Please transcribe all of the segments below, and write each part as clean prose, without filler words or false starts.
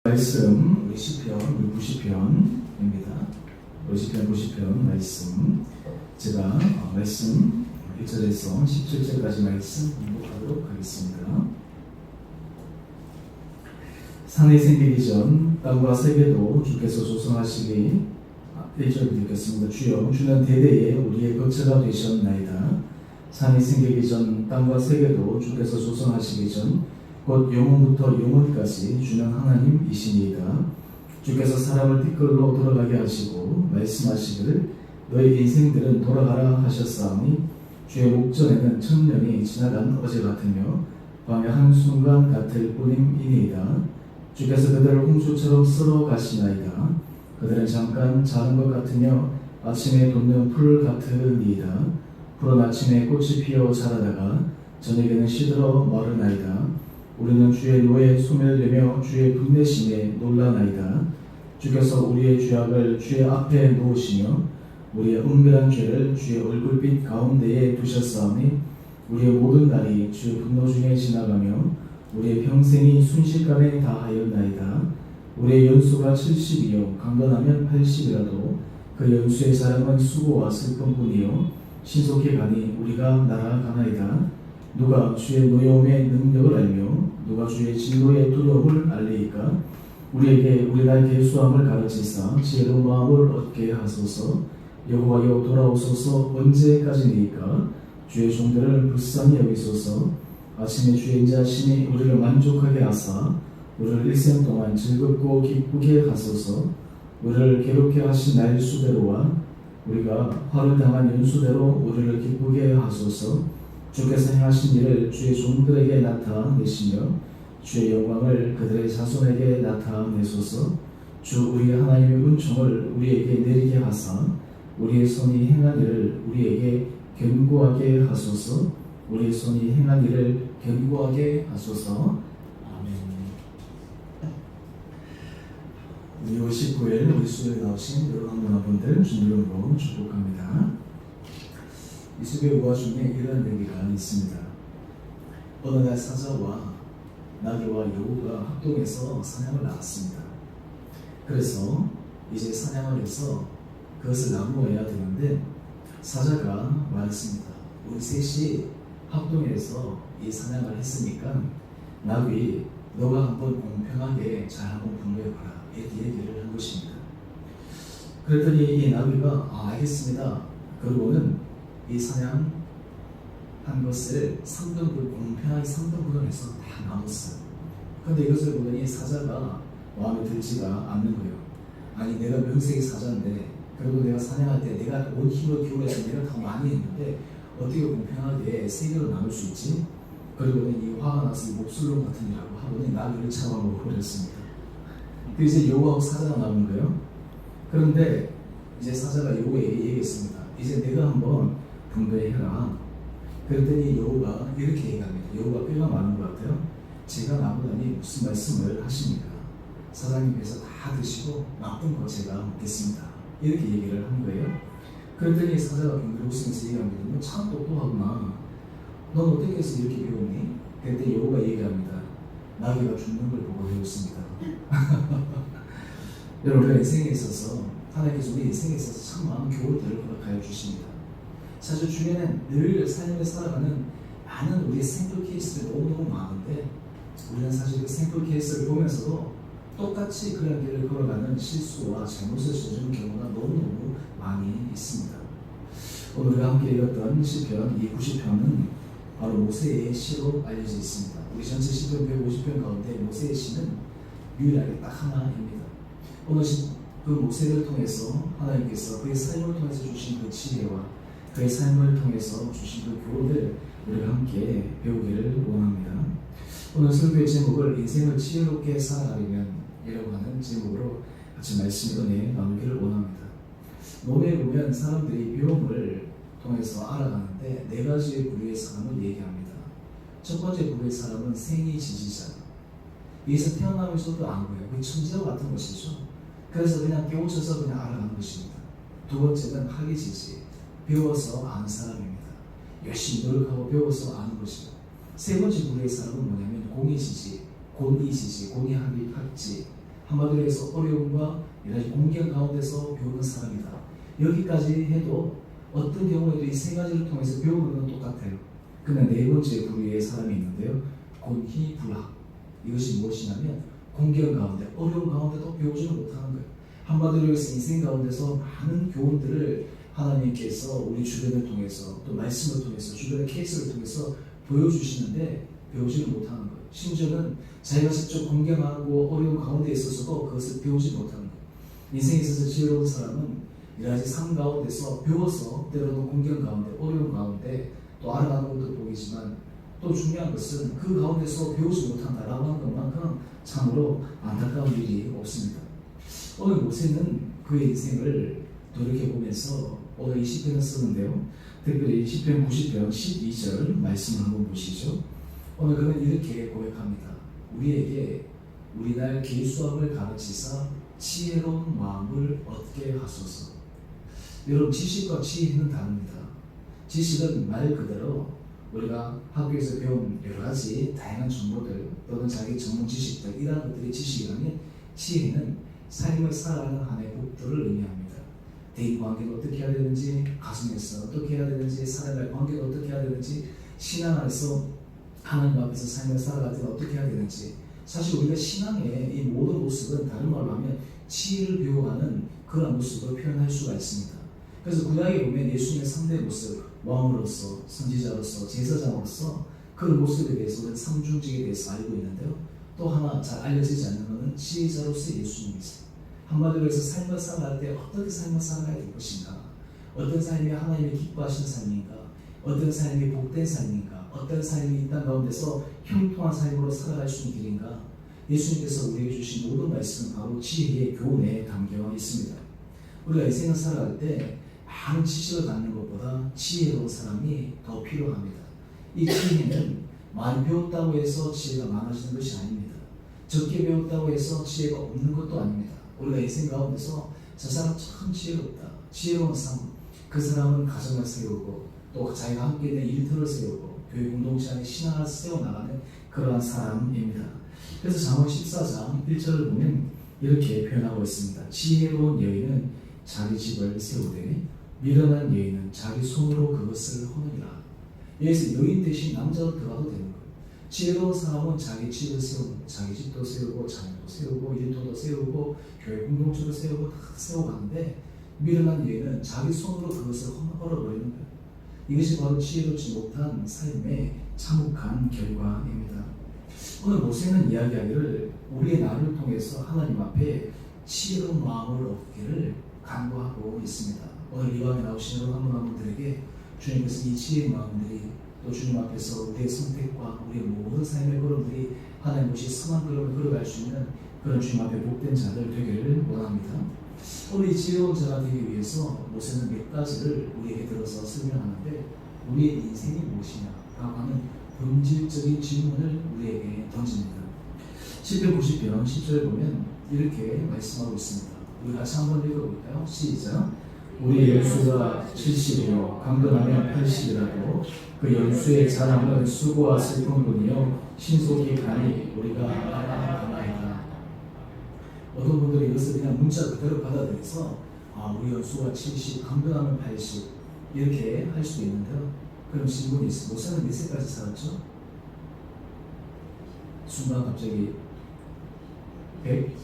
말씀 우리 시편 90편입니다. 우리 시편 90편 말씀 제가 말씀 1절에서 17절까지 말씀 공부하도록 하겠습니다. 산이 생기기 전 땅과 세계도 주께서 조성하시기 1절 읽겠습니다. 주여 주는 대대에 우리의 거처가 되셨나이다. 산이 생기기 전 땅과 세계도 주께서 조성하시기 전 곧 영원부터 영원까지 주는 하나님이시니이다. 주께서 사람을 티끌로 돌아가게 하시고 말씀하시기를 너희 인생들은 돌아가라 하셨사오니 주의 목전에는 천년이 지나간 어제 같으며 밤의 한순간 같을 뿐임이니이다. 주께서 그들을 홍수처럼 쓸어 가시나이다. 그들은 잠깐 자는 것 같으며 아침에 돋는 풀 같으니이다. 푸른 아침에 꽃이 피어 자라다가 저녁에는 시들어 마르나이다. 우리는 주의 노에 소멸되며 주의 분내심에 놀라나이다. 주께서 우리의 죄악을 주의 앞에 놓으시며 우리의 은밀한 죄를 주의 얼굴빛 가운데에 두셨사오니 우리의 모든 날이 주의 분노 중에 지나가며 우리의 평생이 순식간에 다하였나이다. 우리의 연수가 70이요 강건하면 80이라도 그 연수의 사람은 수고와 슬픔뿐이요 신속히 가니 우리가 날아가나이다. 누가 주의 노여움의 능력을 알며 누가 주의 진노의 두려움을 알리이까? 우리에게 우리나라의 계수함을 가르치사 지혜로운 마음을 얻게 하소서. 여호와여 돌아오소서. 언제까지니까? 주의 종들을 불쌍히 여기소서. 아침에 주의 인자하심이 우리를 만족하게 하사 우리를 일생 동안 즐겁고 기쁘게 하소서. 우리를 괴롭게 하신 날 수대로와 우리가 화를 당한 연수대로 우리를 기쁘게 하소서. 주께서 행하신 일을 주의 종들에게 나타내시며 주의 영광을 그들의 자손에게 나타내소서. 주 우리의 하나님의 은총을 우리에게 내리게 하사 우리의 손이 행한 일을 우리에게 견고하게 하소서. 우리의 손이 행한 일을 견고하게 하소서. 아멘. 우리 59일 우리 수요일에 나오신 여러분 분들 주님으로 축복합니다. 이 수배 우화 중에 이런 얘기가 있습니다. 어느 날 사자와 나귀와 여우가 합동해서 사냥을 나갔습니다. 그래서 이제 사냥을 해서 그것을 나누어야 되는데 사자가 말했습니다. 우리 셋이 합동해서 이 사냥을 했으니까 나귀 너가 한번 공평하게 잘 한번 분배해봐라 이렇게 얘기를 한 것입니다. 그랬더니 이 나귀가 알겠습니다. 그러고는 이 사냥한 것을 3등분 공평하게 3등분을 해서 다 나눴어요. 그런데 이것을 보더니 사자가 마음에 들지가 않는 거예요. 아니 내가 명색이 사자인데 그리고 내가 사냥할 때 내가 온 힘을 기울여서 내가 더 많이 했는데 어떻게 공평하게 3개로 나눌 수 있지? 그리고는 이 화가 나서 이 몹쓸놈 같은 이라고 하더니 나귀를 잡아먹어 버렸습니다. 이제 여우하고 사자가 남은 거예요. 그런데 이제 사자가 여우에게 얘기했습니다. 이제 내가 한번 분배해라. 그랬더니 여우가 이렇게 얘기합니다. 여우가 꽤나 많은 것 같아요. 제가 나보다니 무슨 말씀을 하십니까? 사장님께서 다 드시고 나쁜 거 제가 먹겠습니다. 이렇게 얘기를 한 거예요. 그랬더니 사자가 굉장히 웃으면서 얘기합니다. 참 똑똑하구나. 넌 어떻게 해서 이렇게 배웠니? 그랬더니 여우가 얘기합니다. 나귀가 죽는 걸 보고 배웠습니다. 여러분 우리가 인생에 있어서 하나님께서 우리 인생에 있어서 참 많은 교훈들을 허락하여 주십니다. 사실 주변에 늘 삶을 살아가는 많은 우리의 샘플 케이스들이 너무너무 많은데 우리는 사실 그 샘플 케이스를 보면서도 똑같이 그런 길을 걸어가는 실수와 잘못을 저지르는 경우가 너무너무 많이 있습니다. 오늘 우리가 함께 읽었던 시편 이 90편은 바로 모세의 시로 알려져 있습니다. 우리 전체 시편 150편 가운데 모세의 시는 유일하게 딱 하나입니다. 오늘 그 모세를 통해서 하나님께서 그의 삶을 통해서 주신 그 지혜와 그의 삶을 통해서 주신 그 교훈을 우리가 함께 배우기를 원합니다. 오늘 설교의 제목을 인생을 지혜롭게 살아가려면 이라고 하는 제목으로 같이 말씀 은혜 나누기를 원합니다. 몸에 보면 사람들이 병을 통해서 알아가는데 4가지의 부류의 사람을 얘기합니다. 첫 번째 부류의 사람은 생이 지지자. 여기서 태어나면서도 안 보여요. 거의 천재와 같은 것이죠. 그래서 그냥 깨우쳐서 그냥 알아가는 것입니다. 두 번째는 학이지지. 배워서 아는 사람입니다. 열심히 노력하고 배워서 아는 것이죠. 세 번째 부류의 사람은 뭐냐면 공이지지, 곤이지지, 공이 학지, 한마디로 해서 어려움과 여러 가지 공경 가운데서 배우는 사람이다. 여기까지 해도 어떤 경우에도 이 세 가지를 통해서 배우는 건 똑같아요. 그러나 네 번째 부류의 사람이 있는데요. 곤희불학. 이것이 무엇이냐면 공경 가운데, 어려움 가운데도 배우지는 못하는 거예요. 한마디로 해서 인생 가운데서 많은 교훈들을 하나님께서 우리 주변을 통해서 또 말씀을 통해서 주변의 케이스를 통해서 보여주시는데 배우지는 못하는 거예요. 심지어는 자기가 직접 공경하고 어려운 가운데 있어서도 그것을 배우지 못하는 거예요. 인생에 있어서 지혜로운 사람은 여러 가지 삶 가운데서 배워서 때로는 공경 가운데, 어려운 가운데 또 알아가는 것도 보이지만 또 중요한 것은 그 가운데서 배우지 못한다라고 하는 것만큼 참으로 안타까운 일이 없습니다. 오늘 모세는 그의 인생을 돌이켜보면서 오늘 이 시편을 쓰는데요. 특별히 시편 90편 12절 말씀을 한번 보시죠. 오늘 그는 이렇게 고백합니다. 우리에게 우리날 계수함을 가르치사 지혜로운 마음을 얻게 하소서. 여러분, 지식과 지혜는 다릅니다. 지식은 말 그대로 우리가 학교에서 배운 여러 가지 다양한 정보들 또는 자기 전문 지식들, 이러한 것들이 지식이라면, 지혜는 삶을 살아가는 한의 복들을 의미합니다. 대인 관계를 어떻게 해야 되는지, 가정에서 어떻게 해야 되는지, 사람과의 관계를 어떻게 해야 되는지, 신앙 안에서 하나님 앞에서 삶을 살아갈 때는 어떻게 해야 되는지. 사실 우리가 신앙의 이 모든 모습은 다른 말로 하면 지혜를 배워가는 그런 모습으로 표현할 수가 있습니다. 그래서 구약에 보면 예수님의 3대 모습, 왕으로서, 선지자로서, 제사장으로서 그런 모습에 대해서 우리는 삼중직에 대해서 알고 있는데요. 또 하나 잘 알려지지 않는 것은 지혜자로서의 예수님이세요. 한마디로 해서 삶을 살아갈 때 어떻게 삶을 살아가야 될 것인가, 어떤 삶이 하나님이 기뻐하시는 삶인가, 어떤 삶이 복된 삶인가, 어떤 삶이 이 땅 가운데서 형통한 삶으로 살아갈 수 있는 길인가. 예수님께서 우리에게 주신 모든 말씀은 바로 지혜의 교훈에 담겨 있습니다. 우리가 인생을 살아갈 때 많은 지식을 갖는 것보다 지혜로운 사람이 더 필요합니다. 이 지혜는 많이 배웠다고 해서 지혜가 많아지는 것이 아닙니다. 적게 배웠다고 해서 지혜가 없는 것도 아닙니다. 우리가 인생 가운데서 저 사람 참 지혜롭다, 지혜로운 삶, 그 사람은 가정을 세우고 또 자기가 함께 있는 일터를 세우고 교회 공동체 안에 신앙을 세워나가는 그러한 사람입니다. 그래서 잠언 14장 1절을 보면 이렇게 표현하고 있습니다. 지혜로운 여인은 자기 집을 세우되 미련한 여인은 자기 손으로 그것을 허느니라. 여기서 여인 대신 남자로 들어가도 되는 거예요. 지혜로운 사람은 자기 집을 세우고, 자기 집도 세우고, 자녀도 세우고, 일터도 세우고, 교회 공동체도 세우고, 다 세워가는데, 미련한 여인은 자기 손으로 그것을 헐어버리는 거예요. 이것이 바로 지혜롭지 못한 삶의 참혹한 결과입니다. 오늘 모세는 이야기하기를 우리의 나를 통해서 하나님 앞에 지혜로운 마음을 얻기를 간구하고 있습니다. 오늘 이 밤에 나오신 여러분 한 분 한 분들에게 주님께서 이 지혜의 마음들이 또 주님 앞에서 우리의 선택과 우리의 모든 삶의 걸음들이 하나님 없이 선한 걸음을 걸어갈 수 있는 그런 주님 앞에 복된 자들 되기를 원합니다. 오늘 이 지혜로운 자가 되기 위해서 모세는 몇 가지를 우리에게 들어서 설명하는데, 우리의 인생이 무엇이냐라고 하는 본질적인 질문을 우리에게 던집니다. 시편 90편 10절에 보면 이렇게 말씀하고 있습니다. 우리 같이 한번 읽어볼까요? 시작. 우리 연수가 70이요 강건하면 80이라도 그 연수의 자랑은 수고와 슬픔뿐이요 신속히 가니 우리가 알아가나이다. 어떤 분들이 이것을 그냥 문자 그대로 받아들여서 우리 연수가 70, 강건하면 80 이렇게 할 수도 있는데요. 그럼 질문이 있어요. 모세는 몇 세까지 살았죠? 순간 갑자기 100,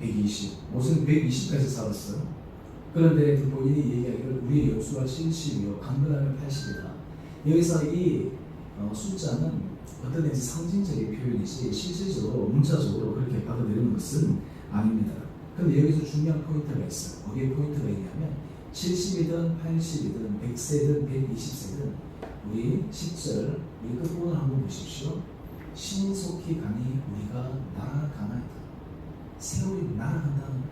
120. 모세는 120까지 살았어요. 그런데 그 본인이 얘기하기를 우리의 연수가 70이요 강건하면 80이다. 여기서 이 숫자는 어떤 의미에서 상징적인 표현이지 실질적으로 문자적으로 그렇게 받아들이는 것은 아닙니다. 그런데 여기서 중요한 포인트가 있어요. 거기에 포인트가 있냐면 70이든 80이든 100세든 120세든 우리 10절 우리 끝부분을 한번 보십시오. 신속히 가니 우리가 날아가나이다. 세월이 날아간다는 거예요.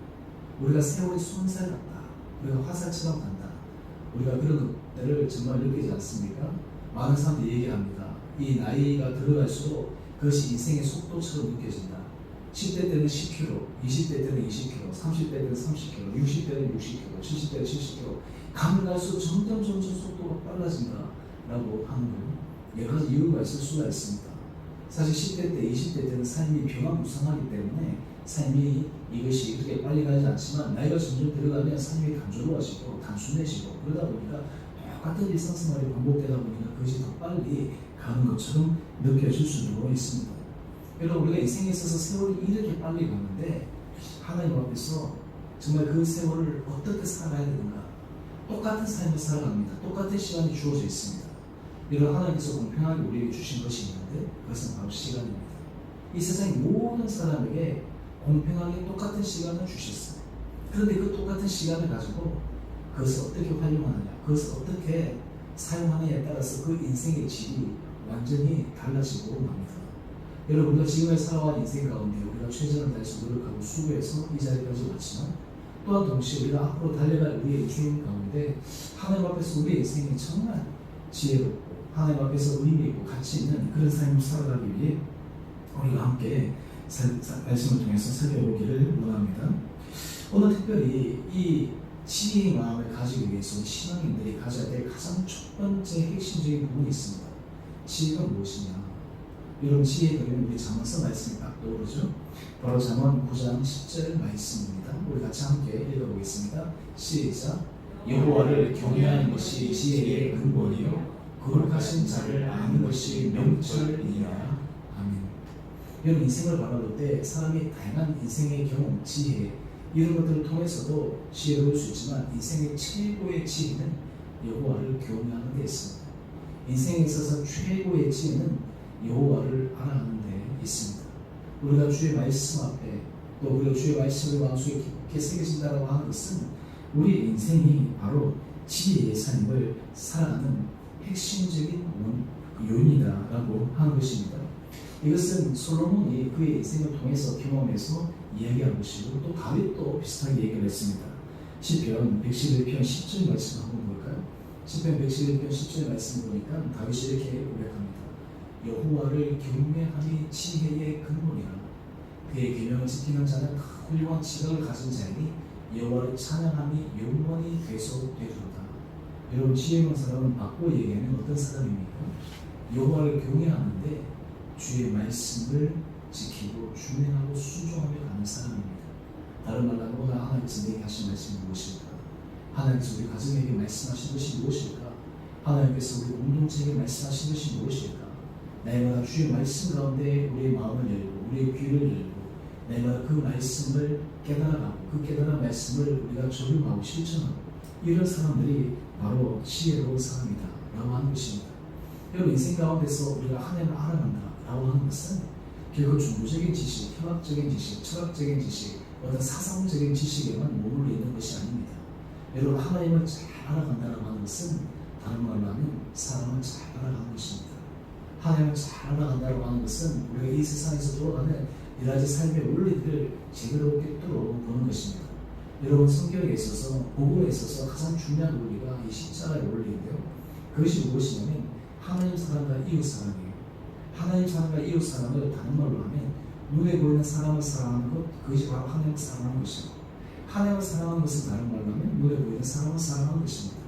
우리가 세월이 손살 같다. 우리가 화살처럼 간다. 우리가 그런 것들을 정말 느끼지 않습니까? 많은 사람들이 얘기합니다. 이 나이가 들어갈수록 그것이 인생의 속도처럼 느껴진다. 10대 때는 10km, 20대 때는 20km, 30대 때는 30km, 60대 때는 60km, 70대 때는 70km. 가면 갈수록 점점 속도가 빨라진다라고 하는 거예요. 여러 가지 이유가 있을 수가 있습니다. 사실 10대 때, 20대 때는 삶이 변화무쌍하기 때문에 삶이 이것이 그렇게 빨리 가지 않지만 나이가 점점 들어가면 삶이 단조로워지고 단순해지고 그러다 보니까 똑같은 일상생활이 반복되다 보니까 그것이 더 빨리 가는 것처럼 느껴질 수도 있습니다. 여러분 우리가 인생에 있어서 세월이 이렇게 빨리 가는데 하나님 앞에서 정말 그 세월을 어떻게 살아가야 되는가? 똑같은 삶을 살아갑니다. 똑같은 시간이 주어져 있습니다. 이런 하나님께서 공평하게 우리에게 주신 것이 있는데 그것은 바로 시간입니다. 이 세상의 모든 사람에게 공평하게 똑같은 시간을 주셨어요. 그런데 그 똑같은 시간을 가지고 그것을 어떻게 활용하느냐, 그것을 어떻게 사용하느냐에 따라서 그 인생의 질이 완전히 달라지고 맙니다. 여러분 우리가 지금까지 살아온 인생 가운데 우리가 최선을 다해서 노력하고 수고해서 이 자리까지 왔지만 또한 동시에 우리가 앞으로 달려갈 우리의 인생 가운데 하나님 앞에서 우리의 인생이 정말 지혜롭고 하나님 앞에서 의미 있고 가치 있는 그런 삶을 살아가기 위해 우리가 함께 말씀을 통해서 살펴보기를 원합니다. 오늘 특별히 이 지혜의 마음을 가지기 위해서 신앙인들이 가져야 될 가장 첫 번째 핵심적인 부분이 있습니다. 지혜가 무엇이냐? 여러분 지혜가 되면 우리 잠언서 말씀이 딱 떠오르죠? 바로 잠언 9장 10절 말씀입니다. 우리 같이 함께 읽어보겠습니다. 시작. 여호와를 경외하는 것이 지혜의 근본이요 거룩하신 자를 아는 것이 명철이니라. 아멘. 여러분 인생을 바라볼 때 사람이 다양한 인생의 경험, 지혜 이런 것들을 통해서도 지혜로울 수 있지만 인생의 최고의 지혜는 여호와를 경외하는 데 있습니다. 인생에 있어서 최고의 지혜는 여호와를 알아가는 데 있습니다. 우리가 주의 말씀 앞에 또 우리가 주의 말씀을 마음속에 깊게 새겨진다고 하는 것은 우리 인생이 바로 지혜의 삶을 살아가는 핵심적인 요인이다라고 하는 것입니다. 이것은 솔로몬이 그의 인생을 통해서 경험해서 이야기한 것이고 또 다윗도 비슷하게 얘기를 했습니다. 시편 111편 10절 말씀 한번 볼까요? 시편 111편 10절 말씀을 보니까 다윗이 이렇게 고백합니다. 여호와를 경외함이 지혜의 근본이라. 그의 계명을 지키는 자는 훌륭한 지각을 가진 자이니 여호와를 찬양함이 영원히 계속되리로다. 여러분 지혜 있는 사람은 바꾸어 얘기하면 어떤 사람입니까? 여호와를 경외하는데 주의 말씀을 지키고 준행하고 순종하며 가는 사람입니다. 다른 말로 하면 오늘 하나님께서 내게 하신 말씀이 무엇일까? 하나님께서 우리 가정에게 말씀하신 것이 무엇일까? 하나님께서 우리 공동체에게 말씀하신 것이 무엇일까? 날마다 주의 말씀 가운데 우리의 마음을 열고 우리의 귀를 열고 날마다 그 말씀을 깨달아가고 그 깨달은 말씀을 우리가 적용하고 실천하고 이런 사람들이 바로 지혜로운 사람이다 라고 하는 것입니다. 여러분 인생 가운데서 우리가 하나님을 알아간다 라고 하는 것은 결국 종교적인 지식, 현학적인 지식, 철학적인 지식, 어떤 사상적인 지식에만 머물러 있는 것이 아닙니다. 여러분 하나님을 잘 알아간다고 하는 것은 다른 말로 하면 사람을 잘 알아가는 것입니다. 하나님을 잘 알아간다고 하는 것은 우리가 이 세상에서 돌아가는 여러 가지 삶의 원리들을 제대로 꿰뚫어 보는 것입니다. 여러분 성경에 있어서 복음에 있어서 가장 중요한 원리가 이 십자가의 원리인데요. 그것이 무엇이냐면 하나님 사랑과 이웃 사랑이에요. 하나님 사랑과 이웃 사랑을 다른 말로 하면 눈에 보이는 사람을 사랑하는 것, 그것이 바로 하나님을 사랑하는 것이고 하나님을 사랑하는 것은 다른 말로 하면 눈에 보이는 사람을 사랑하는 것입니다.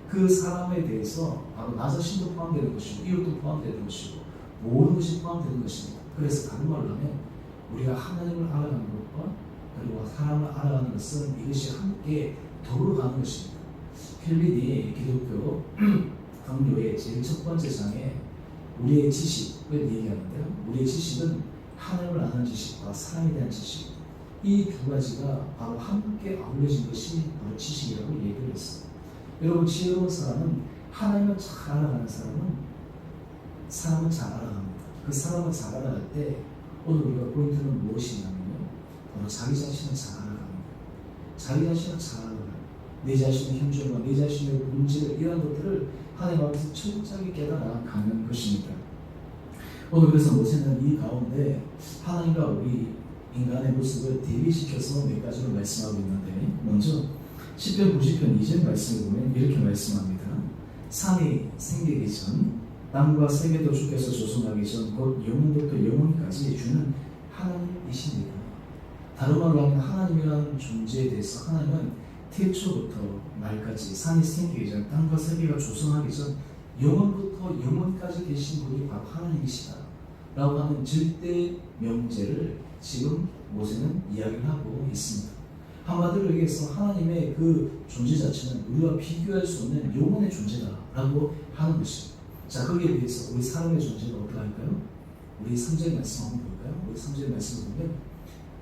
그 사람에 대해서 바로 나 자신도 포함되는 것이고 이웃도 포함되는 것이고 모든 것이 포함되는 것입니다. 그래서 다른 말로 하면 우리가 하나님을 알아가는 것과 그리고 사람을 알아가는 것은 이것이 함께 더불어가는 것입니다. 켈빈이 기독교 강요의 제일 첫 번째 장에 우리의 지식을 얘기하는데요. 우리의 지식은 하나님을 아는 지식과 사람에 대한 지식 이 두 가지가 바로 함께 어우러진 것이 바로 지식이라고 얘기를 했어요. 여러분 지혜로운 사람은 하나님을 잘 알아가는 사람은 사람을 잘 알아갑니다. 그 사람을 잘 알아갈 때 오늘 우리가 포인트는 무엇이냐면요. 바로 자기 자신을 잘 알아갑니다. 자기 자신을 잘 알아가요. 내 자신의 현존과 내 자신의 문제를 이런 것들을 하나님 앞에서 철저하게 깨달아가는 것입니다. 오늘 그래서 모세는 이 가운데 하나님과 우리 인간의 모습을 대비시켜서 몇 가지로 말씀하고 있는데 먼저 시편 90편 2절 말씀을 보면 이렇게 말씀합니다. 산이 생기기 전 땅과 세계도 주께서 조성하기 전 곧 영원부터 영원까지 주는 하나님이십니다. 다른 말로 하면 하나님이라는 존재에 대해서 하나님은 태초부터 말까지 산이 생기기 전 땅과 세계가 조성하기 전 영원부터 영원까지 계신 분이 바로 하나님이시다 라고 하는 절대 명제를 지금 모세는 이야기를 하고 있습니다. 한마디로 얘기해서 하나님의 그 존재 자체는 우리와 비교할 수 없는 영원의 존재다라고 하는 것입니다. 자, 거기에 비해서 우리 사람의 존재가 어떠할까요? 우리 3절 말씀 한번 볼까요? 우리 3절 말씀을 보면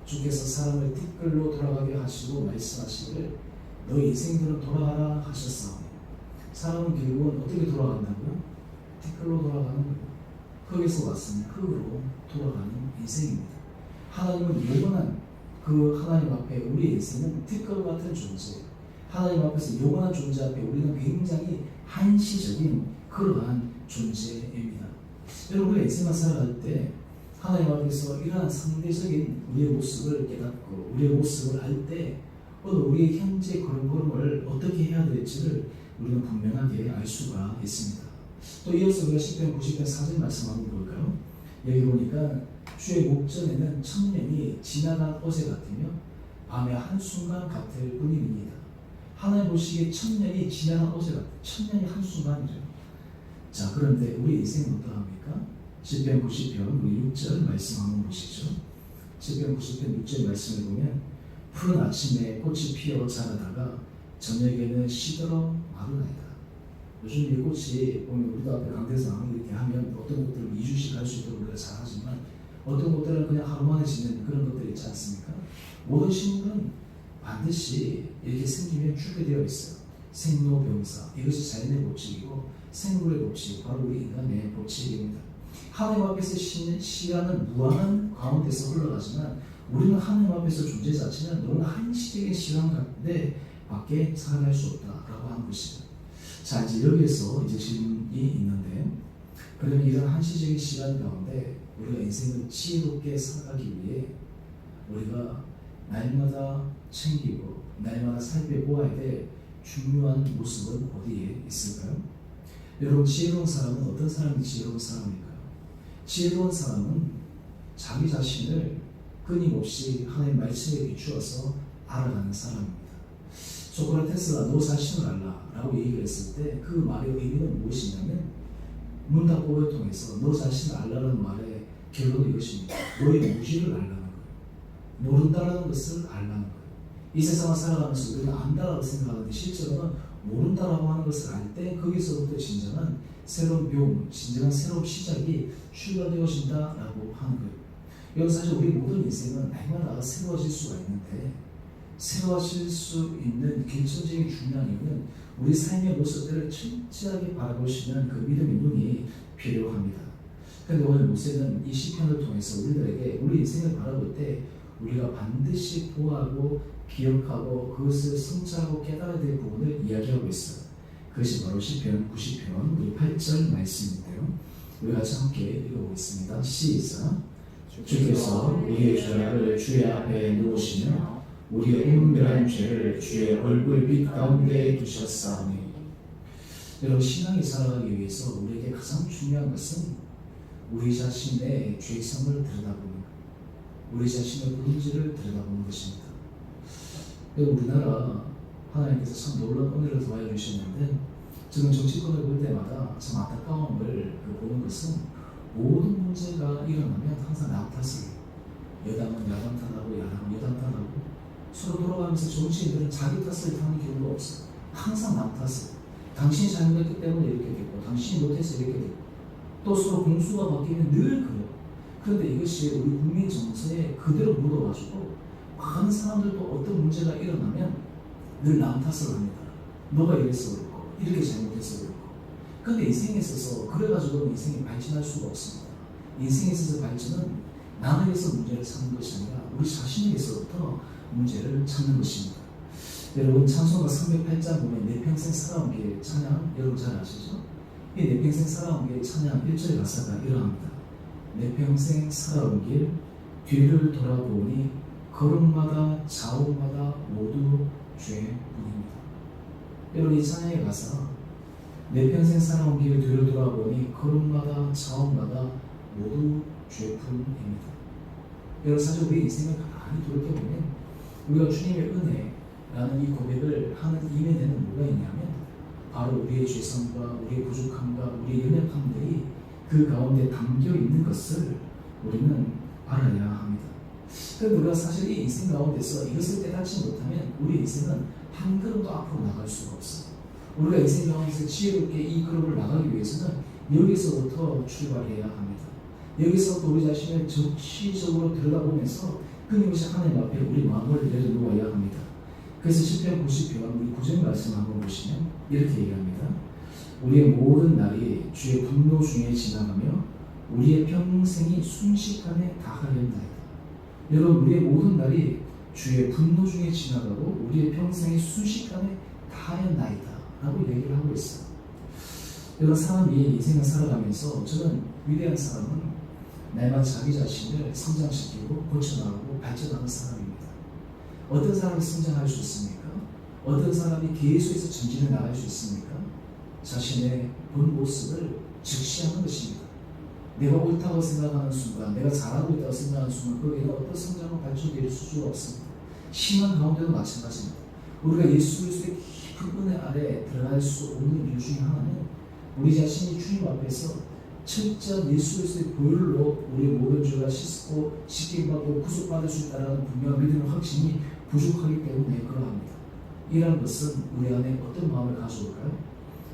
주께서 사람을 티끌로 돌아가게 하시고 말씀하시기를 너희 인생들은 돌아가라 하셨사오니. 사람은 결국은 어떻게 돌아간다고요? 티끌로 돌아가는 거예요. 흙에서 왔으니 흙으로 돌아가는 인생입니다. 하나님은 영원한 그 하나님 앞에 우리의 인생은 티끌 같은 존재, 하나님 앞에서 영원한 존재 앞에 우리는 굉장히 한시적인 그러한 존재입니다. 여러분, 우리가 인생을 살아갈 때 하나님 앞에서 이러한 상대적인 우리의 모습을 깨닫고 우리의 모습을 알 때 우리의 현재 걸음걸음을 어떻게 해야 될지를 우리는 분명하게 알 수가 있습니다. 또 이어서 우리가 시편 90편 4절 말씀 한번 볼까요? 여기 보니까 주의 목전에는 천년이 지나간 어제 같으며 밤의 한순간 같을 뿐입니다. 하나님 보시기에 천년이 지나간 어제 같아요. 천년이 한순간이죠. 자, 그런데 우리 인생은 어떠합니까? 시편 90편 우리 6절 말씀 한번 보시죠. 시편 90편 6절 말씀을 보면 푸른 아침에 꽃이 피어 자라다가 저녁에는 시들어 마르나이다. 요즘 이 꽃이 보면 우리도 앞에 강대상 이렇게 하면 어떤 곳들은 2주씩 갈 수 있도록 우리가 잘 하지만 어떤 곳들은 그냥 하루 만에 짓는 그런 것들이 있지 않습니까? 모든 식물은 반드시 이렇게 생기면 죽게 되어 있어요. 생로병사, 이것이 자연의 법칙이고 생물의 법칙, 바로 우리 인간의 법칙입니다. 하나님 앞에서 시간은 무한한 가운데서 흘러가지만 우리는 하나님 앞에서 존재 자체는 너무 한시적인 시간 가운데 밖에 살아갈 수 없다라고 하는 것입니다. 자, 이제 여기에서 이제 질문이 있는데, 그러면 이런 한시적인 시간 가운데 우리가 인생을 지혜롭게 살아가기 위해 우리가 날마다 챙기고 날마다 살펴보아야 될 중요한 모습은 어디에 있을까요? 여러분, 지혜로운 사람은 어떤 사람이 지혜로운 사람일까요? 지혜로운 사람은 자기 자신을 끊임없이 하나님 말씀에 비추어서 알아가는 사람입니다. 소크라테스가 너 자신을 알라 라고 얘기를 했을 때 그 말의 의미는 무엇이냐면 문답법을 통해서 너 자신을 알라는 말의 결론은 이것입니다. 너의 무지를 알라는 거예요. 모른다라는 것을 알라는 거예요. 이 세상을 살아가면서 우리는 안다라고 생각하는데 실제로는 모른다라고 하는 것을 알 때 거기서부터 진정한 새로운 배움, 진정한 새로운 시작이 출발되어진다라고 하는 거예요. 여기서 사실 우리 모든 인생은 날마다 새로워질 수가 있는데 새로워질 수 있는 결정적인 중요한 이유는 우리 삶의 모습들을 철저하게 바라볼 수 있는 그 믿음의 눈이 필요합니다. 그런데 오늘 모세는 이 시편을 통해서 우리들에게 우리 인생을 바라볼 때 우리가 반드시 보아하고 기억하고 그것을 성찰하고 깨달아야 될 부분을 이야기하고 있어요. 그것이 바로 시편 90편 우리 8절 말씀인데요. 우리 같이 함께 읽어보겠습니다. 시작. 주께서 우리의 죄악을 주의 앞에 놓으시며 우리의 은밀한 죄를 주의 얼굴빛 가운데 두셨사오니. 여러분, 신앙이 살아가기 위해서 우리에게 가장 중요한 것은 우리 자신의 죄성을 들여다보는 것, 우리 자신의 본질을 들여다보는 것입니다. 우리나라 하나님께서 참 놀라운 은혜를 더하여 주셨는데 저는 정치권을 볼 때마다 참 안타까움을 보는 것은 모든 문제가 일어나면 항상 남 탓을 해요. 여당은 야당 탓하고 야당은 여당 탓하고 서로 돌아가면서 정치인들은 자기 탓을 하는 경우가 없어요. 항상 남 탓을. 당신이 잘못했기 때문에 이렇게 됐고 당신이 못해서 이렇게 됐고 또 서로 공수가 바뀌면 늘 그래요. 그런데 이것이 우리 국민 정서에 그대로 묻어가지고 많은 사람들도 어떤 문제가 일어나면 늘 남 탓을 합니다. 너가 이래서 그렇고 이렇게 잘못해서 그렇고. 그런데 인생에 있어서 그래가지고 인생이 발전할 수가 없습니다. 인생에 있어서 발전은 남에게서 문제를 찾는 것이 아니라 우리 자신에게서부터 문제를 찾는 것입니다. 여러분, 찬송가 308장 보면 내 평생 살아온 길 찬양 여러분 잘 아시죠? 이 내 평생 살아온 길 찬양 1절 가사가 이러합니다. 내 평생 살아온 길 뒤를 돌아보니 걸음마다 좌우마다 모두 죄뿐입니다. 여러분, 이 찬양의 가사 내 평생 살아온 길 뒤를 돌아보니 걸음마다 좌우마다 모두 죄뿐입니다. 여러분, 사실 우리 인생을 가만히 돌이켜보면 우리가 주님의 은혜라는 이 고백을 하는 이면에는 뭐가 있냐면 바로 우리의 죄성과 우리의 부족함과 우리의 연약함들이 그 가운데 담겨 있는 것을 우리는 알아야 합니다. 그런데 우리가 사실 이 인생 가운데서 이것을 깨닫지 못하면 우리 인생은 한 걸음도 앞으로 나갈 수가 없어요. 우리가 인생 가운데서 지혜롭게 이 걸음을 나가기 위해서는 여기서부터 출발해야 합니다. 여기서부터 우리 자신을 정치적으로 들여다보면서 끊임없이 하나님 앞에 우리 마음을 내려놓아야 합니다. 그래서 시편 90편 우리 9절 말씀 한번 보시면 이렇게 얘기합니다. 우리의 모든 날이 주의 분노 중에 지나가며 우리의 평생이 순식간에 다하였나이다. 여러분, 우리의 모든 날이 주의 분노 중에 지나가고 우리의 평생이 순식간에 다하였나이다 라고 얘기를 하고 있어요. 여러분, 사람이 인생을 살아가면서 저는 위대한 사람은 날마다 자기 자신을 성장시키고 고쳐나가고 발전하는 사람입니다. 어떤 사람이 성장할 수 있습니까? 어떤 사람이 계속해서 전진해 나갈 수 있습니까? 자신의 본 모습을 즉시하는 것입니다. 내가 옳다고 생각하는 순간, 내가 잘하고 있다고 생각하는 순간 거기에는 어떤 성장과 발전이 될 수가 없습니다. 신앙 가운데도 마찬가지입니다. 우리가 예수 그리스도의 깊은 은혜 아래 들어갈 수 없는 이유 중에 하나는 우리 자신이 주님 앞에서 철저한 예수 그리스도의 보혈로 우리의 모든 죄가 씻고 씻김받고 구속받을 수 있다는 분명한 믿음의 확신이 부족하기 때문에 그러합니다. 이러한 것은 우리 안에 어떤 마음을 가져올까요?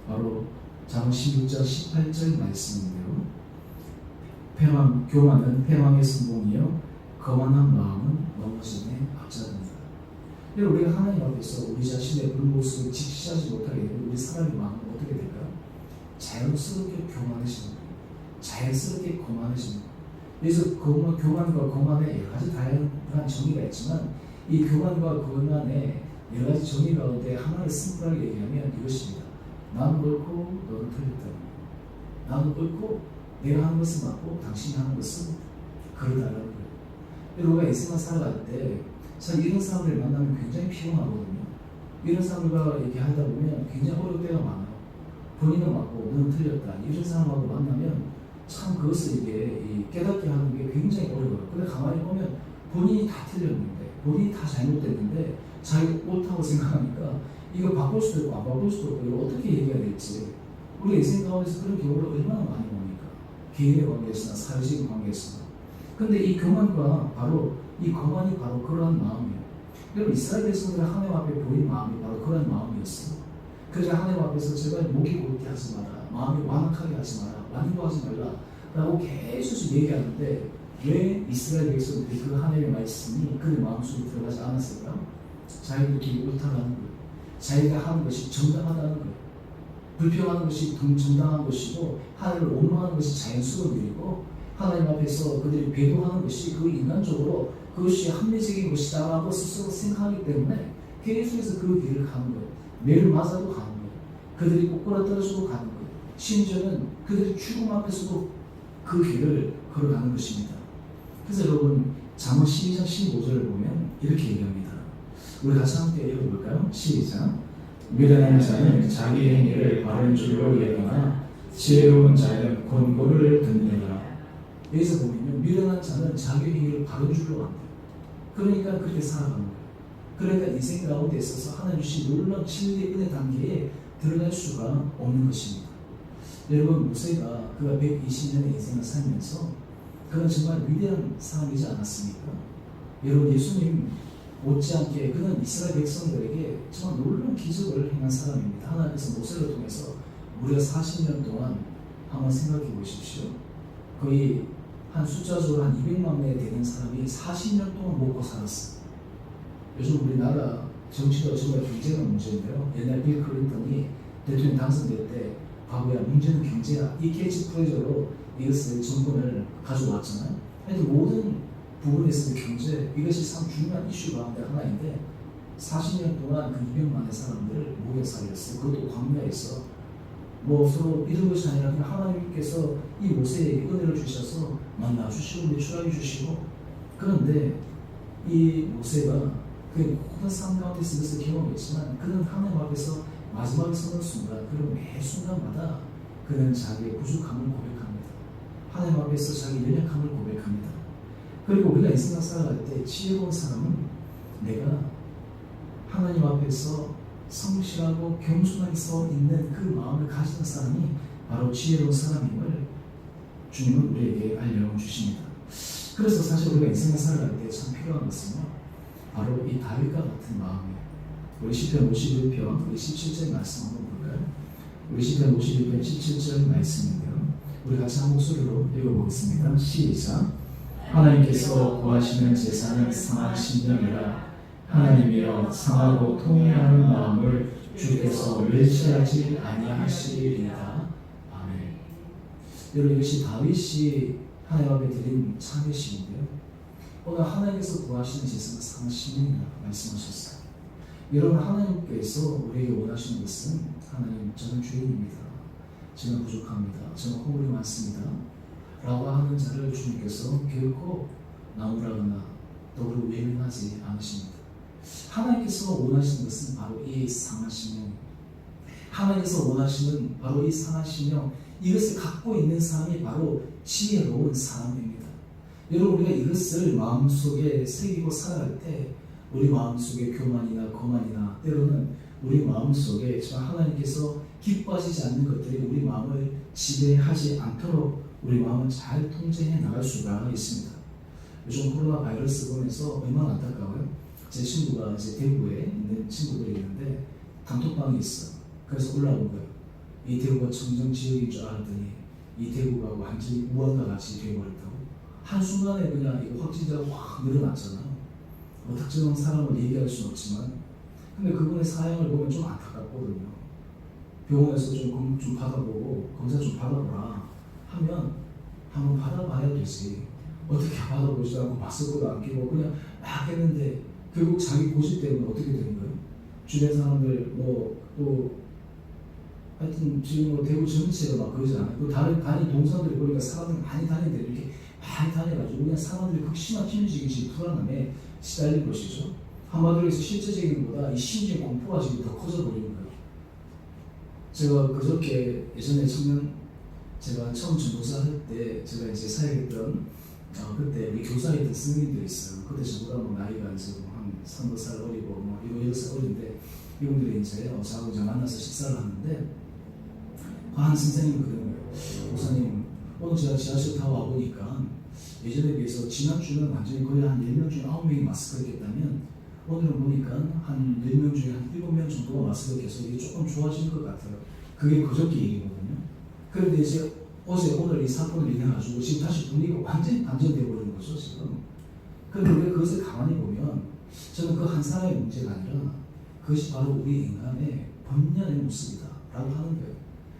바로 잠언 16장 18절 말씀인데요. 교만은 패망의 선봉이요 거만한 마음은 넘어짐에 앞서는다. 우리가 하나님 앞에서 우리 자신의 본 모습을 직시하지 못하게 되면 우리 사람의 마음은 어떻게 될까요? 자연스럽게 교만해지는 거예요. 자연스럽게 거만해지는 거예요. 그래서 교만과 거만에 여러 가지 다양한 정의가 있지만 이 교만과 거만의 여러 가지 정의 가운데 하나를 심플하게 얘기하면 이것입니다. 나는 옳고 너는 틀렸다. 나는 옳고 내가 하는 것은 맞고 당신이 하는 것은 그러다라는 거예요. 우리가 인생을 살아갈 때 사실 이런 사람들을 만나면 굉장히 피곤하거든요. 이런 사람들과 얘기하다 보면 굉장히 어려울 때가 많아요. 본인은 맞고 너는 틀렸다. 이런 사람하고 만나면 참 그것을 이게 깨닫게 하는 게 굉장히 어려워요. 근데 가만히 보면 본인이 다 틀렸는데, 본인이 다 잘못됐는데 자기 옳다고 생각하니까 이거 바꿀 수도 있고 안 바꿀 수도 있고 이걸 어떻게 얘기해야 될지 우리 인생 가운데서 그런 경우를 얼마나 많이 봅니까? 개인의 관계에서나 사회적인 관계에서나. 근데 이 교만과 이 거만이 바로 그러한 마음이에요. 여러분, 이스라엘 백성들은 하나님 앞에 보인 마음이 바로 그런 마음이었어요. 그래서 하나님 앞에서 제발 목이 곧게 하지 마라, 마음이 완악하게 하지 마라, 완고하지 말라 라고 계속 얘기하는데 왜 이스라엘 백성들이 그 하나님의 말씀이 그의 마음속에 들어가지 않았을까? 자기도 길이 옳다는 거예요. 자기가 하는 것이 정당하다는 거예요. 불평하는 것이 정당한 것이고 하나님을 원망하는 것이 자연스러운 일이고 하나님 앞에서 그들이 배도하는 것이 그 인간적으로 그것이 합리적인 것이다라고 스스로 생각하기 때문에 계속해서 그 길을 가는 거예요. 매를 맞아도 가는 거예요. 그들이 꼬꾸라 떨어져도 가는 거예요. 심지어는 그들이 죽음 앞에서도 그 길을 걸어가는 것입니다. 그래서 여러분, 잠언 12장 15절을 보면 이렇게 얘기합니다. 우리 같이 함께 읽어볼까요? 시작. 미련한 자는 자기 행위를 바른 줄로 여기나 지혜로운 자는 권고를 듣느니라. 여기서 보면요, 미련한 자는 자기 행위를 바른 줄로 안다. 그러니까 그렇게 살아가는 거예요. 그러니까 인생 가운데 있어서 하나님 주신 놀라운 진리의 은혜 단계에 들어갈 수가 없는 것입니다. 여러분, 모세가 그가 120년의 인생을 살면서 그는 정말 위대한 사람이지 않았습니까? 여러분, 예수님 못지않게 그는 이스라엘 백성들에게 정말 놀라운 기적을 행한 사람입니다. 하나님께서 모세를 통해서 무려 40년 동안 한번 생각해 보십시오. 거의 한 숫자적으로 한 200만 명에 되는 사람이 40년 동안 먹고 살았어요. 요즘 우리나라 정치가 정말 경제가 문제인데요. 옛날 빌 클린턴이 대통령 당선될 때 바보야, 문제는 경제야, 이 캐치프레이저로 이것을 정권을 가져왔잖아요. 하여튼 모든 부분에서 경제, 이것이 참 중요한 이슈 가운데 하나인데 40년 동안 그 200만의 사람들을 목에 살렸어요. 그것도 광야에서 서로 이런 것이 아니라 그냥 하나님께서 이 모세에게 은혜를 주셔서 만나주시고 매출하게 주시고, 그런데 이 모세가 그 모든 삶 가운데서 이것을 경험했지만 그는 하나님 앞에서 마지막에 서는 순간, 그리고 매 순간마다 그는 자기의 부족함을 고백합니다. 하나님 앞에서 자기 연약함을 고백합니다. 그리고 우리가 인생을 살아갈 때 지혜로운 사람은 내가 하나님 앞에서 성실하고 겸손하게 서 있는 그 마음을 가지는 사람이 바로 지혜로운 사람임을 주님은 우리에게 알려주십니다. 그래서 사실 우리가 인생을 살아갈 때 참 필요한 것은요, 바로 이 다윗과 같은 마음이에요. 우리 시편 51편 우리 17절 말씀 한번 볼까요? 우리 시편 51편 17절 말씀인데요, 우리 같이 한 목소리로 읽어보겠습니다. 시작. 하나님께서 구하시는 제사는 상한 심령이라 하나님이여 상하고 통회하는 마음을 주께서 멸시하지 아니하시리이다. 아멘. 여러분, 이것이 다윗이 하나님 앞에 드린 참회식인데요, 오늘 하나님께서 구하시는 제사는 상한 심령이라 말씀하셨어요. 여러분, 하나님께서 우리에게 원하시는 것은, 하나님, 저는 죄인입니다, 저는 부족합니다, 저는 허물이 많습니다 라고 하는 자를 주님께서 결코 나무라거나 너로 외면하지 않으십니다. 하나님께서 원하시는 것은 바로 이 상한 심령, 하나님께서 원하시는 바로 이 상한 심령, 이것을 갖고 있는 사람이 바로 지혜로운 사람입니다. 여러분, 우리가 이것을 마음속에 새기고 살아갈 때 우리 마음속에 교만이나 거만이나 때로는 우리 마음속에 정말 하나님께서 기뻐하시지 않는 것들이 우리 마음을 지배하지 않도록 우리 마음을 잘 통제해 나갈 수가 있습니다. 요즘 코로나 바이러스 보면서 얼마나 안타까워요. 제 친구가 이제 대구에 있는 친구들이 있는데 단톡방이 있어. 그래서 올라온 거예요. 이 대구가 청정 지역인 줄 알았더니 이 대구가 완전히 우한과 같이 되어버렸다고. 한순간에 그냥 이거 확진자가 확 늘어났잖아요. 특정한 사람을 얘기할 수는 없지만, 근데 그분의 사양을 보면 좀 안타깝거든요. 병원에서 좀 받아보고 검사 좀 받아보라 하면 한번 받아봐야 되지. 어떻게 받아보지도 않고 마스크도 안 끼고 그냥 막 했는데 결국 자기 고집 때문에 어떻게 되는 거예요? 주변 사람들 또 하여튼 지금 대구 전체가 막 그러잖아요. 그 다른 동산들 보니까 사람들 많이 다니는데 이렇게 많이 다녀가지고 그냥 사람들이 극심한 심리적인 불안함에 시달린 것이죠. 한마디로 해서 실제적인 것보다 이 심리의 공포가 지금 더 커져버리는 거예요. 제가 그저께 예전에 제가 처음 전도사 할 때 제가 이제 사역했던 그때 우리 교사였던 스님들이 있어요. 그때 저보다 나이가 이제 한 3살 어리고 7살 어린데 이분들이 이제 저하고 이제 만나서 식사를 하는데 한 선생님이 그러는 거예요. 목사님, 오늘 제가 지하철 타고 와보니까 예전에 비해서 지난주는 완전히 거의 한 10명 중에 9명이 마스크를 꼈다면 오늘은 보니까 한 10명 중에 한 7명 정도가 마스크를 껴서 이게 조금 좋아지는 것 같아요. 그게 그저께 얘기거든요. 그런데 이제 오늘 이 사건을 인해가지고 지금 다시 분위기가 완전히 반전되어 버리는 거죠, 지금. 그런데 우리가 그것을 가만히 보면 저는 그 한 사람의 문제가 아니라 그것이 바로 우리 인간의 본연의 모습이다 라고 하는 거예요.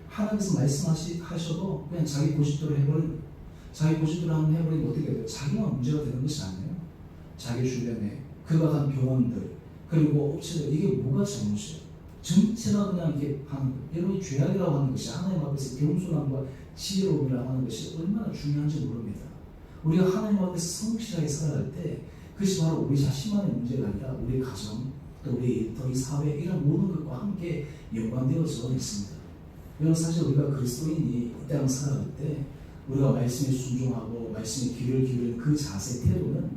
하나님께서 말씀하셔도 그냥 자기 고집대로 해버리는, 자기 고집대로 한번 해버리면 어떻게 돼요? 자기만 문제가 되는 것이 아니에요. 자기 주변에 그가 간 병원들, 그리고 업체들, 이게 뭐가 잘못이에요? 전체가 그냥 이렇게 하는 거예요. 여러분이 죄악이라고 하는 것이 하나님 앞에서 겸손함과 지혜로움이라고 하는 것이 얼마나 중요한지 모릅니다. 우리가 하나님 앞에서 성실하게 살아갈 때 그것이 바로 우리 자신만의 문제가 아니라 우리 가정, 또 우리 일, 또 이 사회, 이런 모든 것과 함께 연관되어져 있습니다. 여러분, 사실 우리가 그리스도인이 이 땅을 살아갈 때 우리가 말씀에 순종하고 말씀에 귀를 기울이는 그 자세, 태도는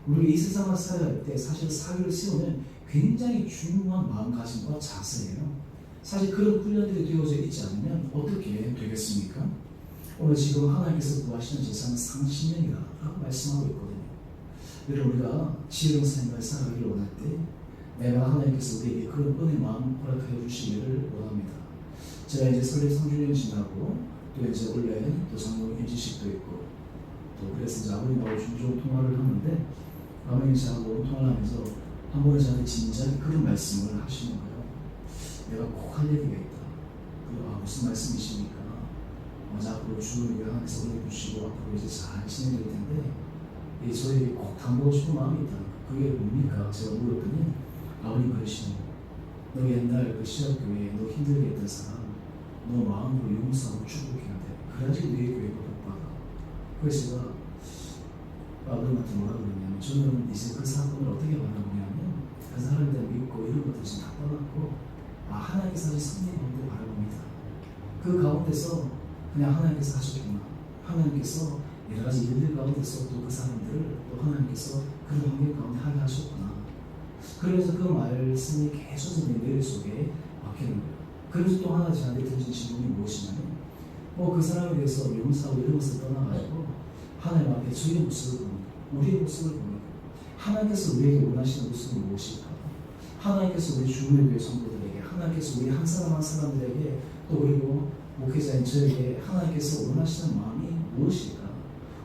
우리가 이 세상을 살아갈 때 사실 사교를 세우는 굉장히 중요한 마음가짐과 자세예요. 사실 그런 훈련들이 되어져 있지 않으면 어떻게 되겠습니까? 오늘 지금 하나님께서 구하시는 제사는 상신령이라고 말씀하고 있거든요. 여러분, 우리가 지혜로운 삶을 살아가기를 원할 때 내가 하나님께서 우리에게 그런 은혜 마음 허락하여 주시기를 원합니다. 제가 이제 설립 3주년 지나고 또 이제 원래 또 장로 임시식도 있고 또 그래서 이제 아버님하고 종종 통화를 하는데 아버님이 저하고 통화를 하면서 한 번에 저한테 진지하게 그런 말씀을 하시는 거예요. 내가 꼭 할 얘기가 있다. 무슨 말씀이십니까? 앞으로 주를 위해 하나님께서 은혜 주시고 앞으로 이제 잘 진행될 텐데 저에게 꼭 당부하고 싶은 마음이 있다. 그게 뭡니까? 제가 물었더니 아버님 그러시는 거예요. 너 옛날 그 시작교회에 너 힘들게 했던 사람 너 마음으로 용서하고 축복해야 돼. 그래야지 너의 교회가 복받아. 그래서 제가 아버님한테 뭐라 그러냐면 저는 이제 그 사건을 어떻게 바라보냐면 그 사람에 대한 믿고 이런 것들 지금 다 떠났고 하나님께서 아주 승리 가운데 바라봅니다. 그 가운데서 그냥 하나님께서 하셨구나. 하나님께서 여러 가지 일들 가운데서 또 그 사람들을 또 하나님께서 그런 환경 가운데 하게 하셨구나. 그러면서 그 말씀이 계속 내 뇌 속에 박히는 거예요. 그래서 또 하나 저한테 던진 질문이 무엇이냐면 뭐 그 사람에 대해서 용서하고 이런 것을 떠나가지고 하나님 앞에 저희의 모습을 보는 거예요. 우리의 모습을 보는 거예요. 하나님께서 우리에게 원하시는 모습은 무엇일까? 하나님께서 우리 주님의 교회 성도들에게, 하나님께서 우리 한 사람 한 사람들에게, 또 그리고 목회자인 저에게 하나님께서 원하시는 마음이 무엇일까?